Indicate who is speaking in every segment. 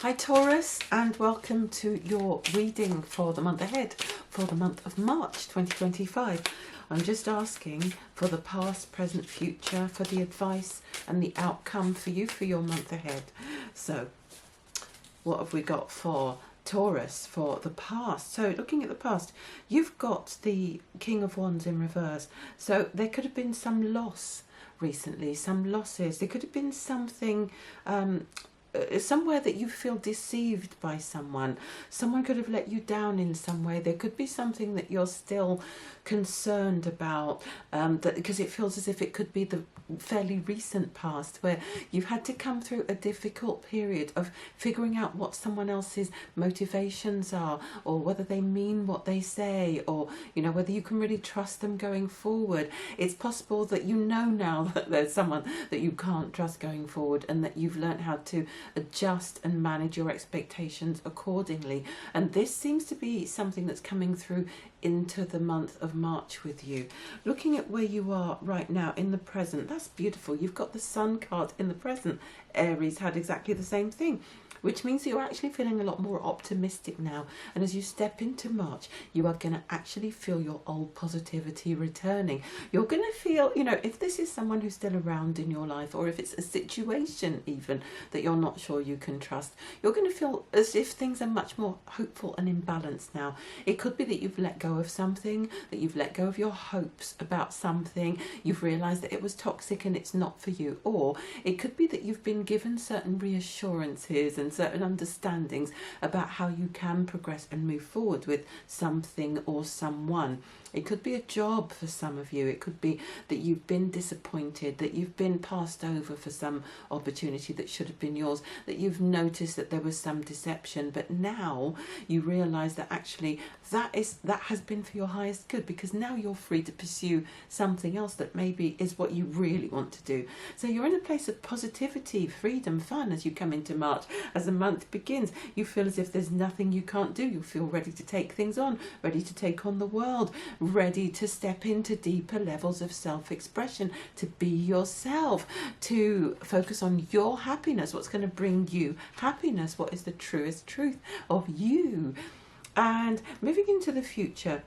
Speaker 1: Hi Taurus, and welcome to your reading for the month ahead, for the month of March 2025. I'm just asking for the past, present, future, for the advice and the outcome for you for your month ahead. So what have we got for Taurus for the past? So looking at the past, you've got the King of Wands in reverse. So there could have been some loss recently, some losses. There could have been something somewhere that you feel deceived by someone. Someone could have let you down in some way. There could be something that you're still concerned about, because it feels as if it could be the fairly recent past where you've had to come through a difficult period of figuring out what someone else's motivations are, or whether they mean what they say, or whether you can really trust them going forward. It's possible that you know now that there's someone that you can't trust going forward, and that you've learned how to adjust and manage your expectations accordingly. And this seems to be something that's coming through into the month of March with you. Looking at where you are right now in the present, that's beautiful. You've got the Sun card in the present. Aries had exactly the same thing, which means you're actually feeling a lot more optimistic now. And as you step into March, you are going to actually feel your old positivity returning. You're going to feel, if this is someone who's still around in your life, or if it's a situation even that you're not sure you can trust, you're going to feel as if things are much more hopeful and in balance now. It could be that you've let go of something, that you've let go of your hopes about something, you've realised that it was toxic and it's not for you. Or it could be that you've been given certain reassurances and certain understandings about how you can progress and move forward with something or someone. It could be a job for some of you. It could be that you've been disappointed, that you've been passed over for some opportunity that should have been yours, that you've noticed that there was some deception, but now you realise that actually that has been for your highest good, because now you're free to pursue something else that maybe is what you really want to do. So you're in a place of positivity, freedom, fun as you come into March. As the month begins, you feel as if there's nothing you can't do. You feel ready to take things on, ready to take on the world, ready to step into deeper levels of self-expression, to be yourself, to focus on your happiness, what's going to bring you happiness, what is the truest truth of you. And moving into the future,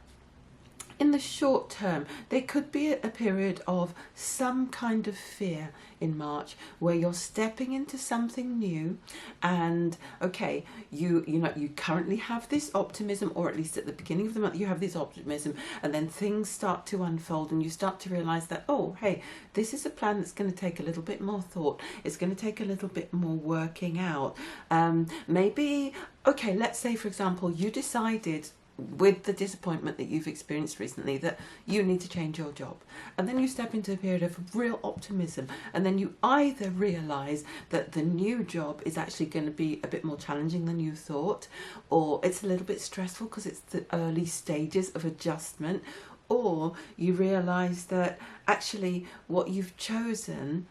Speaker 1: in the short term, there could be a period of some kind of fear in March where you're stepping into something new, and okay, you currently have this optimism, or at least at the beginning of the month you have this optimism, and then things start to unfold and you start to realize that, oh hey, this is a plan that's going to take a little bit more thought, it's going to take a little bit more working out. Maybe, okay, let's say for example you decided with the disappointment that you've experienced recently that you need to change your job, and then you step into a period of real optimism, and then you either realize that the new job is actually going to be a bit more challenging than you thought, or it's a little bit stressful because it's the early stages of adjustment, or you realize that actually what you've chosen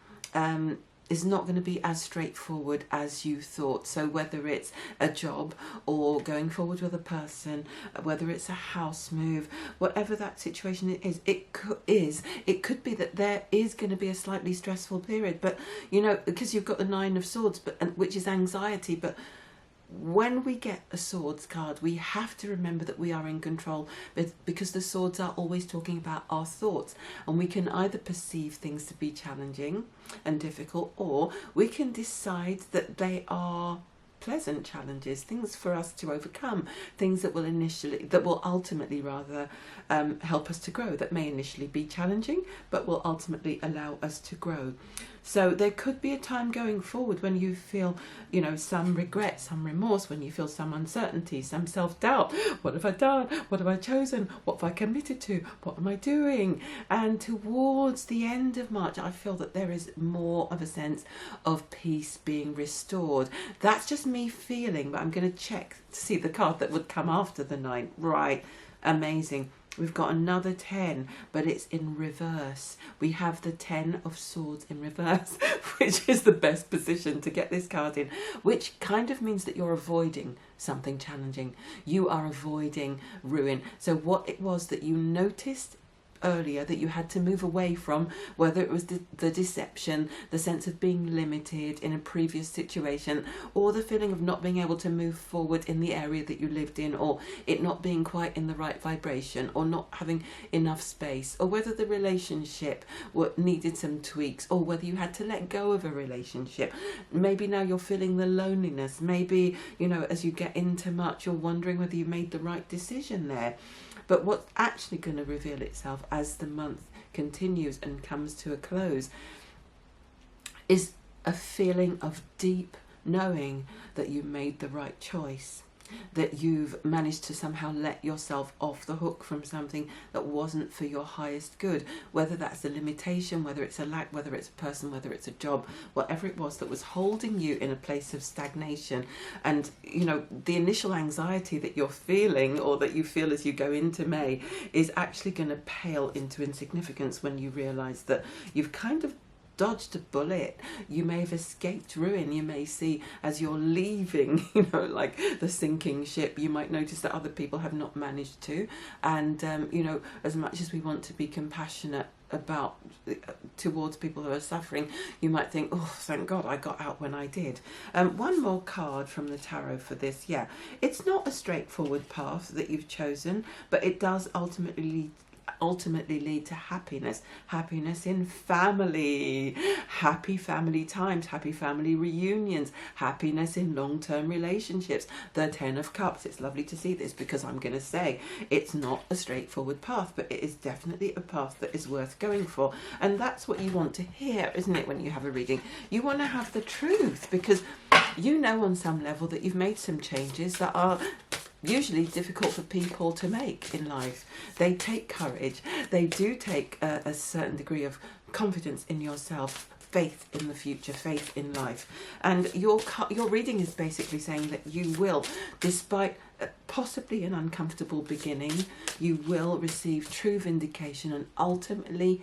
Speaker 1: is not going to be as straightforward as you thought. So whether it's a job or going forward with a person, whether it's a house move, whatever that situation is, it could be that there is going to be a slightly stressful period, but because you've got the Nine of Swords, which is anxiety, but when we get a swords card, we have to remember that we are in control, because the swords are always talking about our thoughts, and we can either perceive things to be challenging and difficult, or we can decide that they are pleasant challenges, things for us to overcome, things that will ultimately help us to grow, that may initially be challenging but will ultimately allow us to grow. So there could be a time going forward when you feel, some regret, some remorse, when you feel some uncertainty, some self-doubt. What have I done? What have I chosen? What have I committed to? What am I doing? And towards the end of March, I feel that there is more of a sense of peace being restored. That's just me feeling, but I'm going to check to see the card that would come after the 9. Right, amazing. We've got another 10, but it's in reverse. We have the 10 of Swords in reverse, which is the best position to get this card in, which kind of means that you're avoiding something challenging. You are avoiding ruin. So what it was that you noticed earlier that you had to move away from, whether it was the deception, the sense of being limited in a previous situation, or the feeling of not being able to move forward in the area that you lived in, or it not being quite in the right vibration, or not having enough space, or whether the relationship needed some tweaks, or whether you had to let go of a relationship. Maybe now you're feeling the loneliness. Maybe, you know, as you get into March, you're wondering whether you made the right decision there. But what's actually going to reveal itself as the month continues and comes to a close is a feeling of deep knowing that you made the right choice, that you've managed to somehow let yourself off the hook from something that wasn't for your highest good, whether that's a limitation, whether it's a lack, whether it's a person, whether it's a job, whatever it was that was holding you in a place of stagnation. And, you know, the initial anxiety that you're feeling, or that you feel as you go into May, is actually going to pale into insignificance when you realise that you've kind of dodged a bullet. You may have escaped ruin. You may see, as you're leaving, you know, like the sinking ship, you might notice that other people have not managed to. And, you know, as much as we want to be compassionate towards people who are suffering, you might think, oh, thank God I got out when I did. One more card from the tarot for this. Yeah, it's not a straightforward path that you've chosen, but it does ultimately lead to happiness in family, happy family times, happy family reunions, happiness in long-term relationships. The 10 of Cups, it's lovely to see this, because I'm going to say it's not a straightforward path, but it is definitely a path that is worth going for. And that's what you want to hear, isn't it, when you have a reading? You want to have the truth, because you know on some level that you've made some changes that are usually difficult for people to make in life. They take courage. They do take a certain degree of confidence in yourself, faith in the future, faith in life. And your reading is basically saying that you will, despite possibly an uncomfortable beginning, you will receive true vindication and ultimately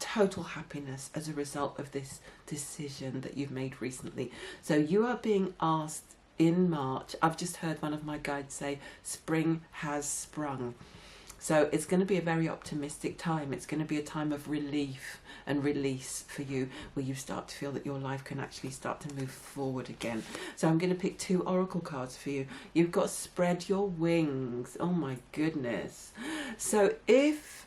Speaker 1: total happiness as a result of this decision that you've made recently. So you are being asked in March, I've just heard one of my guides say, spring has sprung. So it's going to be a very optimistic time. It's going to be a time of relief and release for you, where you start to feel that your life can actually start to move forward again. So I'm going to pick 2 oracle cards for you. You've got Spread Your Wings. Oh my goodness. So if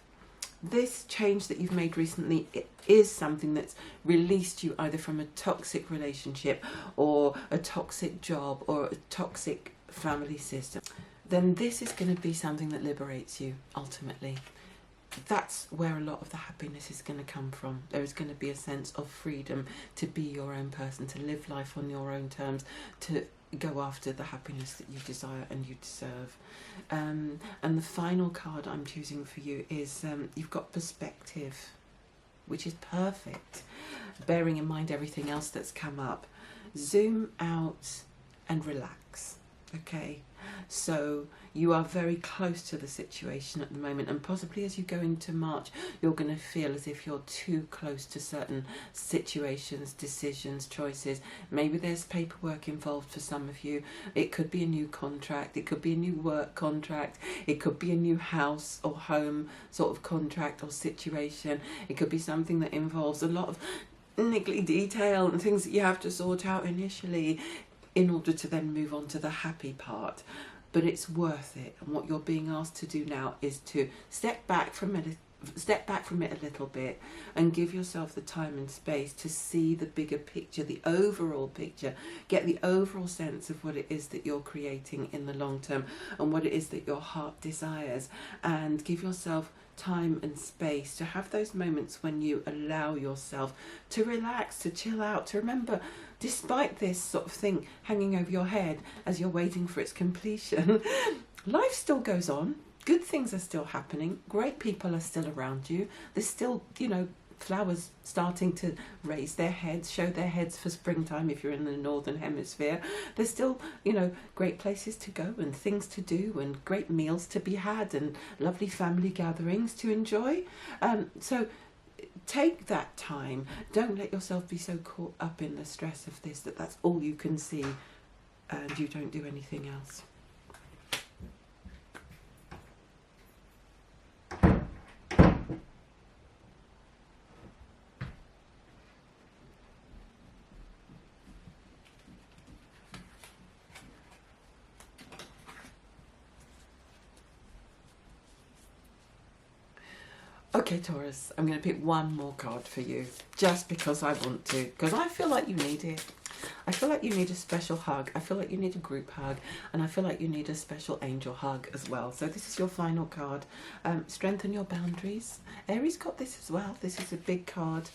Speaker 1: this change that you've made recently is something that's released you either from a toxic relationship or a toxic job or a toxic family system, then this is going to be something that liberates you ultimately. That's where a lot of the happiness is going to come from. There is going to be a sense of freedom to be your own person, to live life on your own terms, to go after the happiness that you desire and you deserve. And the final card I'm choosing for you is you've got Perspective, which is perfect, bearing in mind everything else that's come up. Zoom out and relax, okay? So you are very close to the situation at the moment, and possibly as you go into March, you're going to feel as if you're too close to certain situations, decisions, choices. Maybe there's paperwork involved for some of you. It could be a new contract, it could be a new work contract, it could be a new house or home sort of contract or situation. It could be something that involves a lot of niggly detail and things that you have to sort out initially in order to then move on to the happy part. But it's worth it, and what you're being asked to do now is to step back from it a little bit and give yourself the time and space to see the bigger picture, the overall picture, get the overall sense of what it is that you're creating in the long term and what it is that your heart desires, and give yourself time and space to have those moments when you allow yourself to relax, to chill out, to remember, despite this sort of thing hanging over your head as you're waiting for its completion, life still goes on. Good things are still happening. Great people are still around you. There's still, you know, flowers starting to raise their heads, show their heads for springtime if you're in the northern hemisphere. There's still, you know, great places to go and things to do and great meals to be had and lovely family gatherings to enjoy. So take that time. Don't let yourself be so caught up in the stress of this that that's all you can see and you don't do anything else. Okay, Taurus, I'm going to pick one more card for you, just because I want to, because I feel like you need it. I feel like you need a special hug. I feel like you need a group hug, and I feel like you need a special angel hug as well. So this is your final card. Strengthen your boundaries. Aries got this as well. This is a big card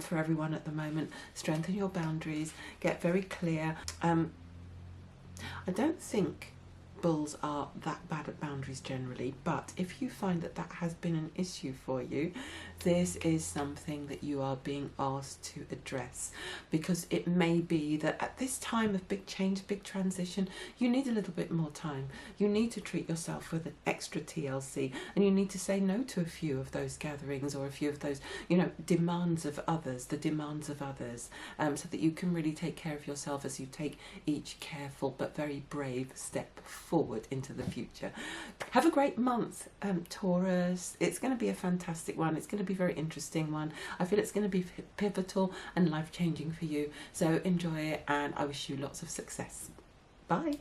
Speaker 1: for everyone at the moment. Strengthen your boundaries. Get very clear. I don't think bulls are that bad at boundaries generally, but if you find that that has been an issue for you, this is something that you are being asked to address, because it may be that at this time of big change, big transition, you need a little bit more time. You need to treat yourself with an extra TLC, and you need to say no to a few of those gatherings or a few of those, you know, demands of others, the demands of others, so that you can really take care of yourself as you take each careful but very brave step forward into the future. Have a great month, Taurus. It's going to be a fantastic one. It's going to be a very interesting one. I feel it's going to be pivotal and life-changing for you. So enjoy it, and I wish you lots of success. Bye.